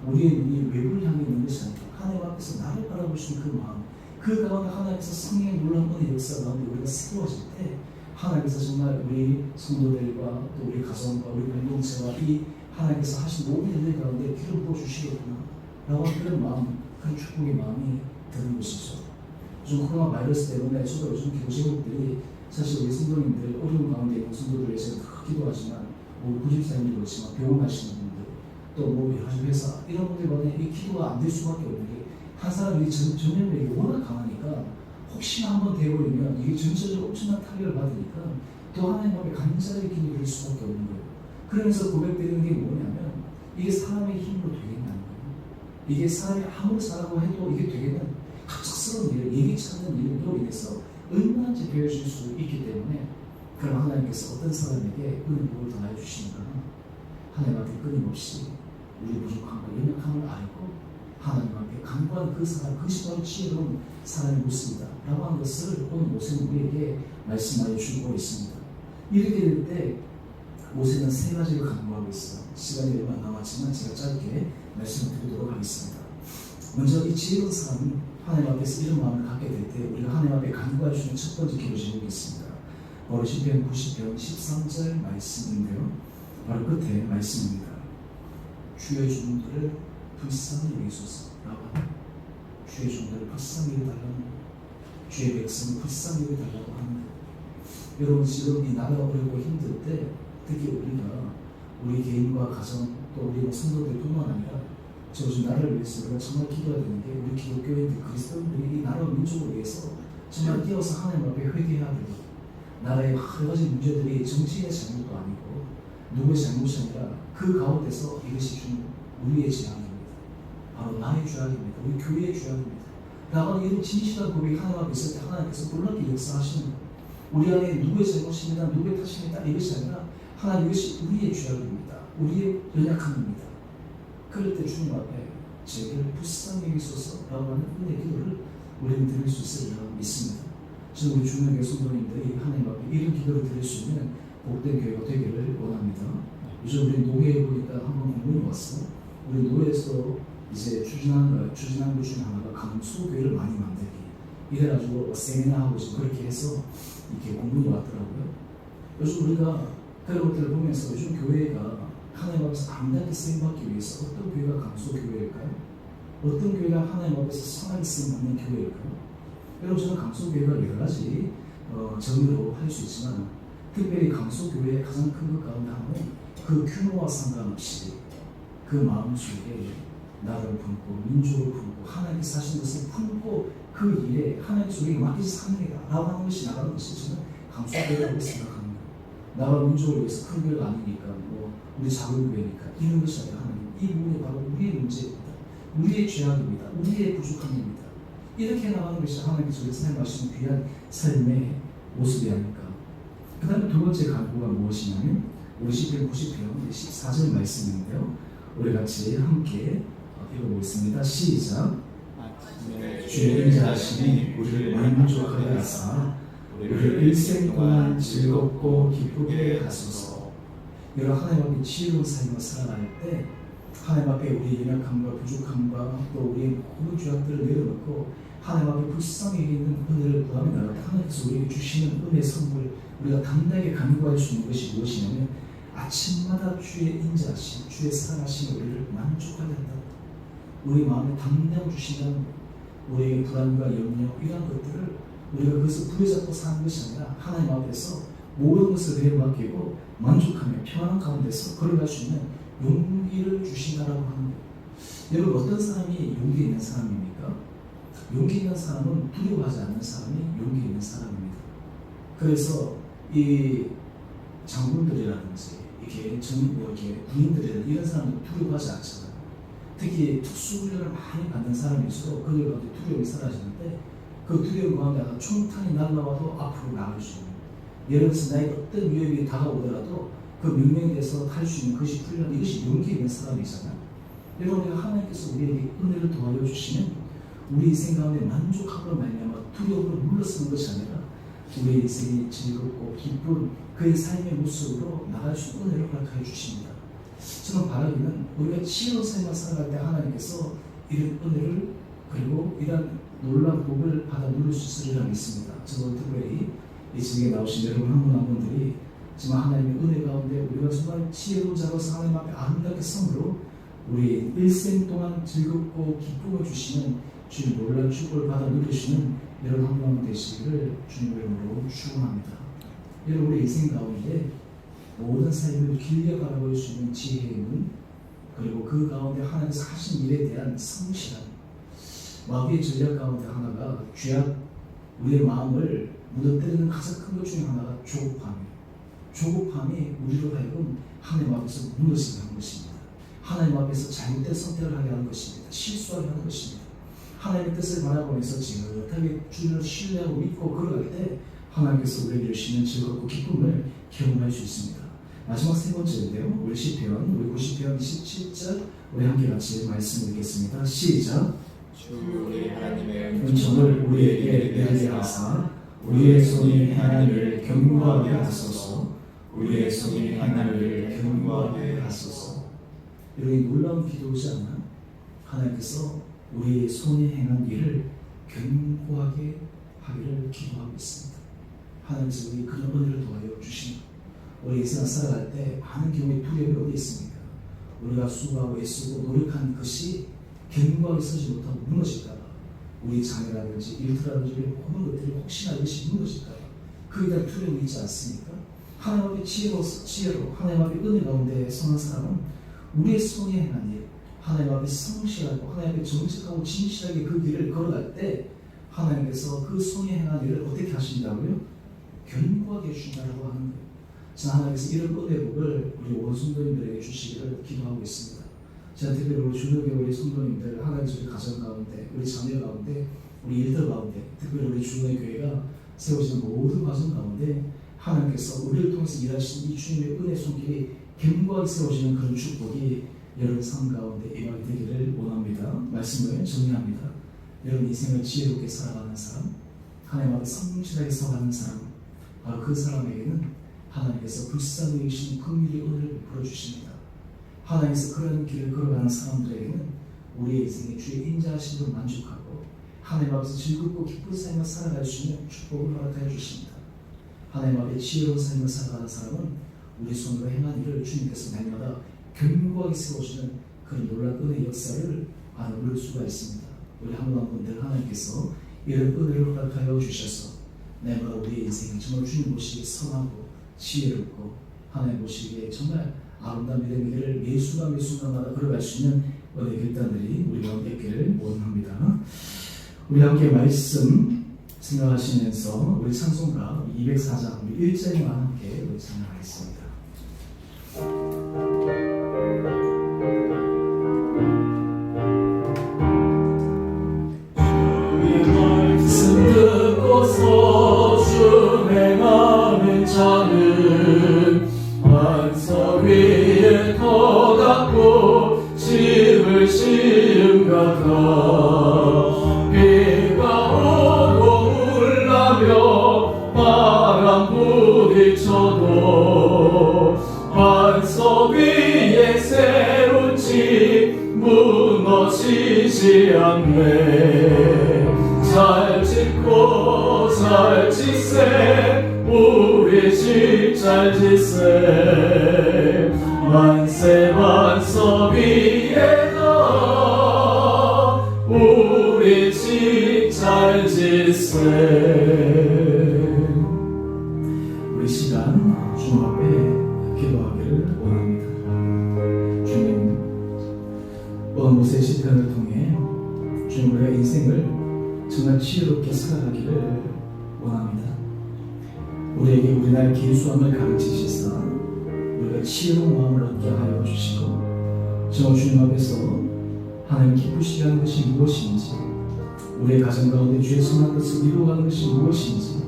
우리의 눈이 외부를 향해 있는 것이 아니라 하나님 앞에서 나를 바라보시는 그 마음, 그 가운데 하나님께서 성령의 놀라운 은혜 역사 가운데 우리가 새로워질 때 하나님께서 정말 우리 성도들과 또 우리 가정과 우리 공동체와 이 하나님께서 하신 모든 일들 가운데 기름 부어 주시겠구나 라고 하는 그런 마음, 그런 축복의 마음이 드는 것이죠. 요즘 코로나 바이러스 때문에 저도 요즘 기도 제목들이 사실 우리 성도님들 어려운 가운데 있는 성도들을 위해서 기도하지만 뭐 구집사님도 그렇지만 병원 가시는 분들 또 뭐 여러 회사 이런 분들과는 이 기도가 안 될 수밖에 없는 게 한 사람이 전염력이 워낙 강하니까 혹시나 한번 되어버리면 이게 전체적으로 엄청난 타격을 받으니까 또 하나님 앞에 간절히 기도를 드릴 수밖에 없는 거예요. 그러면서 고백드리는 게 뭐냐면 이게 사람의 힘으로 되겠냐는 거예요. 이게 사람이 아무리 잘하고 해도 이게 되겠냐, 갑작스러운 일을 예기치 않는 일로 인해서 얼마든지 배워질 수 있기 때문에 그럼 하나님께서 어떤 사람에게 은혜를 더하여 주시는가, 하나님 앞에 끊임없이 우리 부족함과 연약함을 알고 하나님 앞에 간구한 그 사람, 그것이 바로 지혜로운 사람의 모습이다 라고 하는 것을 오늘 모세는 우리에게 말씀하여 주고 있습니다. 이렇게 될 때 모세는 세 가지를 간구하고 있어요. 시간이 얼마 남았지만 제가 짧게 말씀을 드리도록 하겠습니다. 먼저 이 지혜로운 사람이 하나님 앞에서 이런 마음을 갖게 될 때 우리가 하나님 앞에 간구할 수 있는 첫 번째 기도 제목이 있습니다. 바로 시편 90편 13절 말씀인데요. 바로 끝에 말씀입니다. 주의 종들을 불쌍히 여기소서라고 합니다. 주의 종들을 불쌍히 여기달라는, 주의 백성을 불쌍히 여기달라고 하는 것. 여러분 지금 이 나라가 어렵고 힘들 때 특히 우리가 우리 개인과 가정 또 우리 성도들뿐만 아니라 저 요즘 나라를 위해서 우리가 정말 기도해야 되는 게 우리 기독교인들 그리스도인들이 이 나라와 민족을 위해서 정말 뛰어서 하나님 앞에 회개해야 되고, 나라의 여러 가지 문제들이 정치인의 잘못도 아니고 누구의 잘못이 아니라 그 가운데서 이것이 좀 우리의 재앙입니다. 바로 나의 죄악입니다. 우리 교회의 죄악입니다. 라고 이런 진실한 고백이 하나님 앞에 있을 때 하나님께서 놀랍게 역사하시는 거예요. 우리 안에 누구의 잘못입니다, 누구의 탓입니다 이것이 아니라 하나님 이것이 우리의 죄악입니다. 우리의 연약함입니다. 그럴 때 주님 앞에 제게를 불쌍히 여기소서라고 하는 은혜 기도를 우리는 드릴 수 있으리라 믿습니다. 저는 우리 중요한 성도님들이 하나님 앞에 이런 기도를 드릴 수 있는 복된 교회가 되기를 원합니다. 요즘 우리 노예에 보니까 한번 공문이 왔어. 우리 노예에서 이제 추진한 것 중에 하나가 강수교회를 많이 만들기. 이래가지고 세미나하고 지금 그렇게 해서 이렇게 공문이 왔더라고요. 요즘 우리가 그런 것들을 보면서 요즘 교회가 하나님 앞에서 아름답게 쓰임받기 위해서 어떤 교회가 강수교회일까요? 어떤 교회가 하나님 앞에서 선하게 쓰임받는 교회일까요? 여러분 저는 강수교회가 여러 가지 정의로 할 수 있지만 특별히 강수교회의 가장 큰 것 가운데 하나는 그 규모와 상관없이 그 마음속에 나를 품고 민족을 품고 하나님께서 하신 것을 품고 그 일에 하나님께서 우리에게 맡기신 사명이다 라고 하는 것이 나가는 것이 저는 강수교회라고 생각합니다. 나라 민족을 위해서 큰 교회가 아니니까 뭐 우리 작은 교회니까 이런 것이 아니라 하나님 이 부분이 바로 우리의 문제입니다. 우리의 죄악입니다. 우리의 부족함입니다. 이렇게 나가는 것이 하나님께서 우리 삶하시는 귀한 삶의 모습이 아닐까. 그 다음에 두 번째 간구가 무엇이냐면 우리 시편 90편 14절 말씀인데요. 우리 같이 함께 읽어보겠습니다. 시작. 주의 인자하시니 우리를 만족하게 하사 우리를 일생 동안 즐겁고 기쁘게 하소서. 여러분 하나님 앞에 지혜로운 삶을 살아갈 때 하나님 앞에 우리의 연약함과 부족함과 또 우리의 모든 죄악들을 내려놓고 하나님 앞에 불쌍히 있는 은혜를 구하며 나갈 때 하나님께서 우리에게 주시는 은혜 선물, 우리가 당당하게 간구할 수 있는 것이 무엇이냐면 아침마다 주의 인자하심, 주의 사랑하심 우리를 만족하게 한다. 우리 마음에 당장 주신다는 우리의 불안과 염려 이런 것들을 우리가 그것을 부여잡고 사는 것이 아니라 하나님 앞에서 모든 것을 내려맡기고 만족하며 평안한 가운데서 걸어갈 수 있는 용기를 주신다라고 하는 거예요. 여러분 어떤 사람이 용기 있는 사람입니까? 용기 있는 사람은 두려워하지 않는 사람이 용기 있는 사람입니다. 그래서 이 장군들이라든지 이렇게 군인들이라든지 이런 사람은 두려워하지 않잖아요. 특히 특수훈련을 많이 받는 사람일수록 그들 가운데 두려움이 사라지는데 그 두려움 가운데 총탄이 날라와도 앞으로 나갈 수 있는, 예를 들어서 나에게 어떤 위협이 다가오더라도 그 명령에 대해서 할 수 있는 것이 훈련, 이것이 용기 있는 사람이잖아요. 여러분, 하나님께서 우리에게 은혜를 도와줘 주시면 우리 인생 가운데 만족함으로 말미암아 두려움으로 물러서는 것이 아니라 우리의 인생이 즐겁고 기쁜 그의 삶의 모습으로 나갈 수 있는 은혜를 허락하여 주십니다. 저는 바라기는 우리가 지혜로운 삶을 살아갈 때 하나님께서 이런 은혜를 그리고 이런 놀라운 복을 받아 누릴 수 있으리라 믿습니다. 저는 특별히 이 지역에 나오신 여러분 한 분 한 분들이 정말 하나님의 은혜 가운데 우리가 정말 지혜로운 자로서 하나님 앞에 아름답게 섬으로 우리 일생 동안 즐겁고 기쁨을 주시는 주님 놀라운 축복을 받아 누리시는 여러분 한 분 한 분 되시기를 주님 이름으로 축원합니다. 여러분, 우리 인생 가운데 모든 삶을 길게 바라볼 수 있는 지혜의 문, 그리고 그 가운데 하나님께서 하신 일에 대한 성실함, 마귀의 전략 가운데 하나가 죄악, 우리의 마음을 무너뜨리는 가장 큰 것 중에 하나가 조급함이에요. 조급함이 우리로 하여금 하나님 앞에서 무너지게 하는 것입니다. 하나님 앞에서 잘못된 선택을 하게 하는 것입니다. 실수하게 하는 것입니다. 하나님의 뜻을 바라보면서 지긋하게 주님을 신뢰하고 믿고 걸어갈 때 하나님께서 우리에게 주시는 즐겁고 기쁨을 경험할 수 있습니다. 마지막 세 번째인데요. 우리 시편, 우리 90편 27절 우리 함께 같이 말씀 읽겠습니다. 시작. 주 우리 하나님의 은총을 우리에게 내리게 하사 우리의 손이 행한 일을 견고하게 하소서. 우리의 손이 행한 일을 견고하게 하소서. 이런 놀라운 기도이지 않나요? 하나님께서 우리의 손이 행한 일을 견고하게 하기를 기도하고 있습니다. 하나님께서 우리 그런 은혜를 도와여 주십니다. 우리 인생을 살아갈 때 많은 경우에 두려움이 어디 있습니까? 우리가 수고하고 애쓰고 노력한 것이 견고하게 서지 못하고 무너질까봐, 우리 자녀라든지 일터라든지 모든 것들이 혹시나 이것이 무너질까봐 그에 대한 두려움이 있지 않습니까? 하나님 앞에 지혜로 하나님 앞에 은혜 가운데 서는 사람은 우리의 손이 행한 일, 하나님 앞에 성실하고 하나님 앞에 정직하고 진실하게 그 길을 걸어갈 때 하나님께서 그 손이 행한 일을 어떻게 하신다고요? 견고하게 해주신다고 하는 거예요. 저는 하나님께서 이런 은혜 복을 우리 온 성도님들에게 주시기를 기도하고 있습니다. 제가 특별히 우리 주력의 우리 성도님들, 하나님의 우리 가정 가운데, 우리 자녀 가운데, 우리 일들 가운데, 특별히 우리 주의 교회가 세워지는 모든 과정 가운데 하나님께서 우리를 통해서 일하시는 이 주님의 은혜 손길이 견고하게 세워지는 그런 축복이 여러분 삶 가운데 임하게 되기를 원합니다. 말씀을 정리합니다. 여러분 인생을 지혜롭게 살아가는 사람, 하나님 앞에 성실하게 서가는 사람, 바로 그 사람에게는 하나님께서 불쌍히 여기시는 긍휼의 은혜를 베풀어 주십니다. 하나님께서 그런 길을 걸어가는 사람들에게는 우리의 인생에 주의 인자하심으로 만족하고 하나님 앞에서 즐겁고 기쁜 삶을 살아갈 수 있는 축복을 허락하여 주십니다. 하나님 앞에 지혜로운 삶을 살아가는 사람은 우리 손으로 행한 일을 주님께서 날마다 견고하게 세우시는 그런 놀라운 은혜의 역사를 누릴 수가 있습니다. 우리 한 분 한 분들 하나님께서 이런 은혜를 허락하여 주셔서 날마다 우리의 인생이 정말 주님 보시기에 선하고 지혜롭고 하나님 보시기에 정말 아름다운 믿음의 길을 매순간마다 걸어갈 수 있는 은혜의 결단들이 우리 가운데 있기를 원합니다. 우리 함께 말씀 생각하시면서 우리 찬송가 204장 1절만 함께 우리 찬양하겠습니다. 주의 말씀 듣고서 준행하는 자는 반석 위에 터닫고 집을 시음 같아 비가 오고 울라며 바람 부딪혀도 반석 위에 세운 집 무너지지 않네. 잘 짓고 잘 짓세 우리 집 잘 짓세 만세 반석 위에다 우리 집 잘 짓세. 우리 시간 주님 앞에 기도하기를 원합니다. 주님, 오늘 모세의 시편을 통해 주님 우리가 인생을 정말 지혜롭게 살아가기를 원합니다. 우리에게 우리나라의 계수함을 가르치시사 우리가 지혜로운 마음을 얻게 하여 주시고 정말 주님 앞에서 하나님 기쁘시게 하는 것이 무엇인지, 우리의 가정 가운데 주의 선한 것을 이루어가는 것이 무엇인지,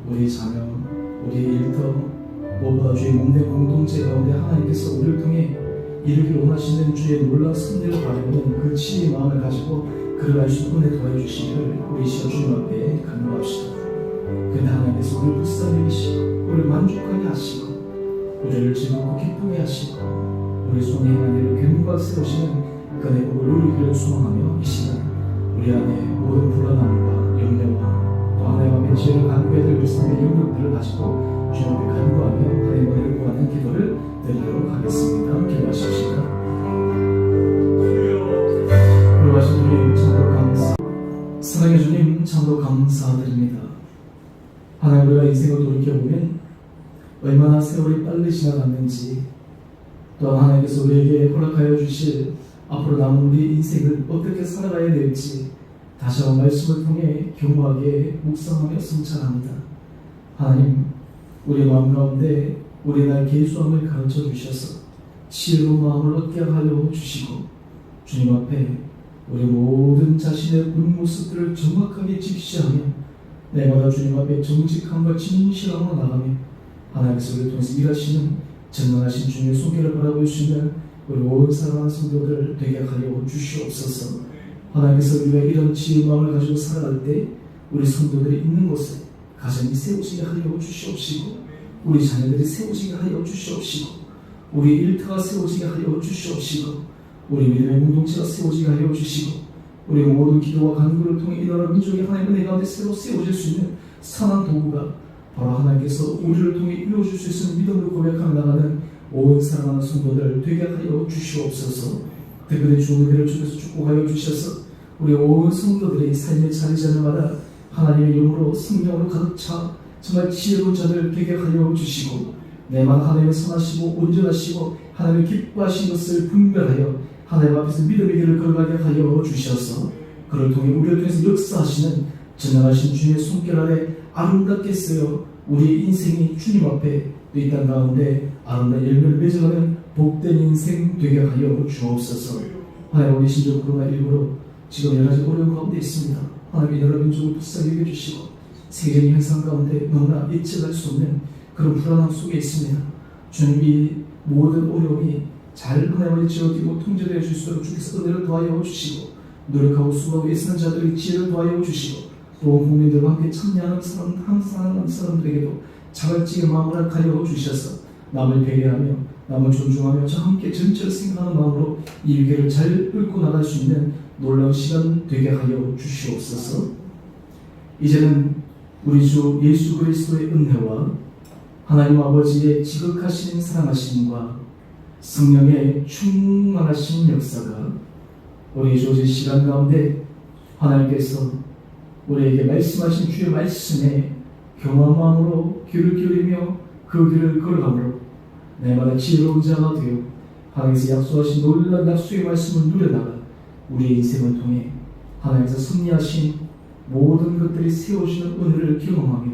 우리의 자녀, 우리의 일터, 무엇보다 주의 몸된 공동체 가운데 하나님께서 우리를 통해 이루기를 원하시는 주의 놀라운 섭리를 바라보는 그 치유의 마음을 가지고 그를 알 수 있는 은혜 도와주시기를 우리 시간 주님 앞에 간구합시다. 그런데 하나님께서 우리를 불쌍히 여기시고 우리를 만족하게 하시고 우리를 즐겁고 기쁘게 하시고 우리 손에 행한 일을 견고하게 세우시는 그 내복을 누리기를 소망하며 이 시간 우리 안에 모든 불안함과 염려와 또 하나님 앞에 지혜를 간구해야 될 불쌍한 영역들을 가지고 주님 앞에 간구하며 하나님의 은혜를 구하는 기도를 드리도록 하겠습니다. 기도하십시다. 그러하신 주님 참으로 감사, 사랑의 주님 참으로 감사드립니다. 하나님, 우리가 인생을 돌이켜보면 얼마나 세월이 빨리 지나갔는지, 또한 하나님께서 우리에게 허락하여 주실 앞으로 남은 우리 인생을 어떻게 살아가야 될지 다시 한번 말씀을 통해 교묘하게 묵상하며 성찰합니다. 하나님, 우리 마음 가운데 우리 날 계수함을 가르쳐 주셔서 지혜로운 마음을 얻게 하여 주시고 주님 앞에 우리 모든 자신의 본모습들을 정확하게 직시하며 내마다 주님 앞에 정직함과 진실함으로 나가며 하나님께서 우리를 통해서 일하시는 전능하신 주님의 손길을 바라볼 수 있는 우리 온 사랑하는 성도들 되게 하여 주시옵소서. 하나님께서 우리가 이런 지혜의 마음을 가지고 살아갈 때 우리 성도들이 있는 곳에 가정이 세워지게 하여 주시옵시고 우리 자녀들이 세워지게 하여 주시옵시고 우리 일터가 세워지게 하여 주시옵시고 우리 믿음의 공동체가 세워지게 하여 주시고 우리 모든 기도와 간구를 통해 이 나라 민족이 하나님의 은혜 가운데 새로 세워질 수 있는 선한 도구가 바로 하나님께서 우리를 통해 이루어질 수 있는 믿음을 고백하며 나가는 온 사랑하는 성도들 되게 하여 주시옵소서. 그들의 좋은 은혜를 주셔서 축복하여 주셔서 우리 온 성도들의 삶의 자리 자리마다 하나님의 영으로 성령으로 가득 차 정말 지혜로운 자들 되게 하여 주시고 내만 하나님의 선하시고 온전하시고 하나님의 기뻐하신 것을 분별하여 하나님 앞에서 믿음의 길을 걸어가게 하여 주셔서 그를 통해 우리를 통해서 역사하시는 전능하신 주님의 손길 아래 아름답게 쓰여 우리의 인생이 주님 앞에 이 땅 가운데 아름다운 열매를 맺어가는 복된 인생 되게 하여 주옵소서. 하나님, 우리 심지어 코로나19로 지금 여러 가지 어려운 가운데 있습니다. 하나님, 이 나라 민족을 불쌍히 여겨주시고 세계적인 현상 가운데 너무나 예측할 수 없는 그런 불안함 속에 있습니다. 주님, 이 모든 어려움이 잘 하나님의 지어지고 통제되어 줄 수 있도록 주께서 은혜를 도와여 주시고 노력하고 수고하고 애쓰는 자들에게 지혜를 도와여 주시고 또 국민들과 함께 참여하는 사람들에게도 자발적인 마음을 허락하여 주셔서 남을 배려하며 남을 존중하며 저 함께 전체를 생각하는 마음으로 이 위기를 잘 끌고 나갈 수 있는 놀라운 시간 되게 하여 주시옵소서. 이제는 우리 주 예수 그리스도의 은혜와 하나님 아버지의 지극하신 사랑하심과 성령의 충만하신 역사가 우리 주어진 시간 가운데 하나님께서 우리에게 말씀하신 주의 말씀에 경외한 마음으로 귀를 기울이며 그 길을 걸어가므로 내마다 지혜로운 자가 되어 하나님께서 약속하신 놀라운 약속의 말씀을 누려나가 우리의 인생을 통해 하나님께서 섭리하신 모든 것들이 세워지는 은혜를 경험하며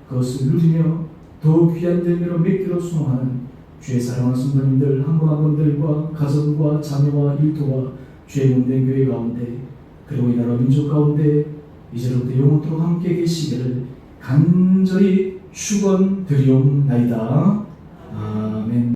그것을 누리며 더 귀한 열매로 맺기로 소망하는 주의 사랑하는 성도님들 한 분 한 분들과 가정과 자녀와 일터와 주의 몸된 교회 가운데 그리고 이 나라 민족 가운데 이제로부터 영원토록 함께 계시기를 간절히 축원드리옵나이다. 아멘.